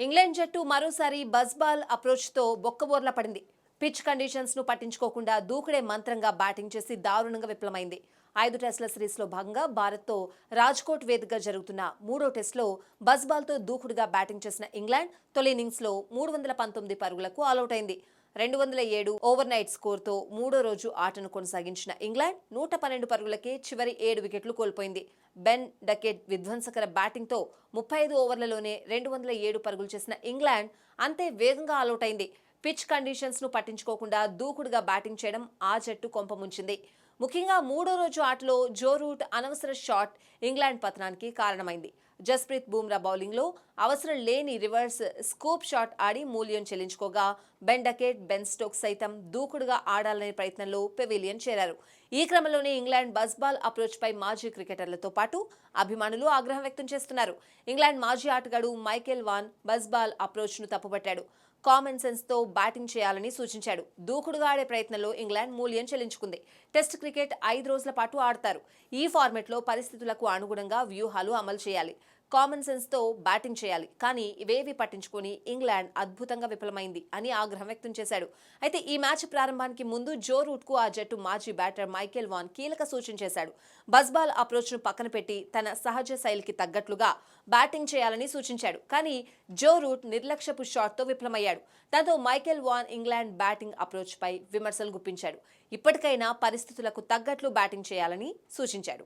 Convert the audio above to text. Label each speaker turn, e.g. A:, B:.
A: England జట్టు మరోసారి Bazball అప్రోచ్తో బొక్కబోర్లా పడింది. పిచ్ కండిషన్స్ ను పట్టించుకోకుండా దూకుడే మంత్రంగా బ్యాటింగ్ చేసి దారుణంగా విఫలమైంది. 5 టెస్టుల సిరీస్లో భాగంగా భారత్తో రాజ్కోట్ వేదికగా జరుగుతున్న మూడో టెస్టులో బజ్బాల్తో దూకుడుగా బ్యాటింగ్ చేసిన ఇంగ్లాండ్ తొలి ఇన్నింగ్స్లో 319 పరుగులకు ఆలౌట్ అయింది. 207 ఓవర్నైట్ స్కోర్తో మూడో రోజు ఆటను కొనసాగించిన ఇంగ్లాండ్ 112 పరుగులకే చివరి 7 వికెట్లు కోల్పోయింది. బెన్ డకెట్ విధ్వంసకర బ్యాటింగ్తో 35 ఓవర్లలోనే 207 పరుగులు చేసిన ఇంగ్లాండ్ అంతే వేగంగా ఆలౌట్ అయింది. పిచ్ కండిషన్స్ ను పట్టించుకోకుండా దూకుడుగా బ్యాటింగ్ చేయడం ఆ జట్టు కొంపముంచింది. ముఖ్యంగా మూడో రోజు ఆటలో జో రూట్ అనవసర షాట్ ఇంగ్లాండ్ పతనానికి కారణమైంది. జస్ప్రీత్ బూమ్రా బౌలింగ్లో అవసరం లేని రివర్స్ స్కూప్ షాట్ ఆడి మూల్యం చెల్లించుకోగా బెన్ డకెట్, బెన్ స్టోక్స్ సైతం దూకుడుగా ఆడాలనే ప్రయత్నంలో పెవిలియన్ చేరారు. ఈ క్రమంలోనే ఇంగ్లాండ్ బజ్బాల్ అప్రోచ్ పై మాజీ క్రికెటర్లతో పాటు అభిమానులు ఆగ్రహం వ్యక్తం చేస్తున్నారు. ఇంగ్లాండ్ మాజీ ఆటగాడు మైకేల్ వాన్ బజ్బాల్ అప్రోచ్ ను తప్పుపట్టాడు. కామన్ సెన్స్ తో బ్యాటింగ్ చేయాలని సూచించాడు. దూకుడుగా ఆడే ప్రయత్నంలో ఇంగ్లాండ్ మూల్యం చెల్లించుకుంది. టెస్ట్ క్రికెట్ 5 రోజుల పాటు ఆడతారు. ఈ ఫార్మెట్లో పరిస్థితులకు అనుగుణంగా వ్యూహాలు అమలు చేయాలి. కామన్ సెన్స్ తో బ్యాటింగ్ చేయాలి. కానీ ఇవేవి పట్టించుకొని ఇంగ్లాండ్ అద్భుతంగా విఫలమైంది అని ఆగ్రహం వ్యక్తం చేశాడు. అయితే ఈ మ్యాచ్ ప్రారంభానికి ముందు జో రూట్ కు ఆ జట్టు మాజీ బ్యాటర్ మైకేల్ వాన్ కీలక సూచన చేశాడు. బజ్బాల్ అప్రోచ్ ను పక్కన పెట్టి తన సహజ శైలికి తగ్గట్లుగా బ్యాటింగ్ చేయాలని సూచించాడు. కానీ జో రూట్ నిర్లక్ష్యపు షాట్ తో విఫలమయ్యాడు. దాంతో Michael Vaughan England batting approach పై విమర్శలు గుప్పించాడు. ఇప్పటికైనా పరిస్థితులకు తగ్గట్లు బ్యాటింగ్ చేయాలని సూచించాడు.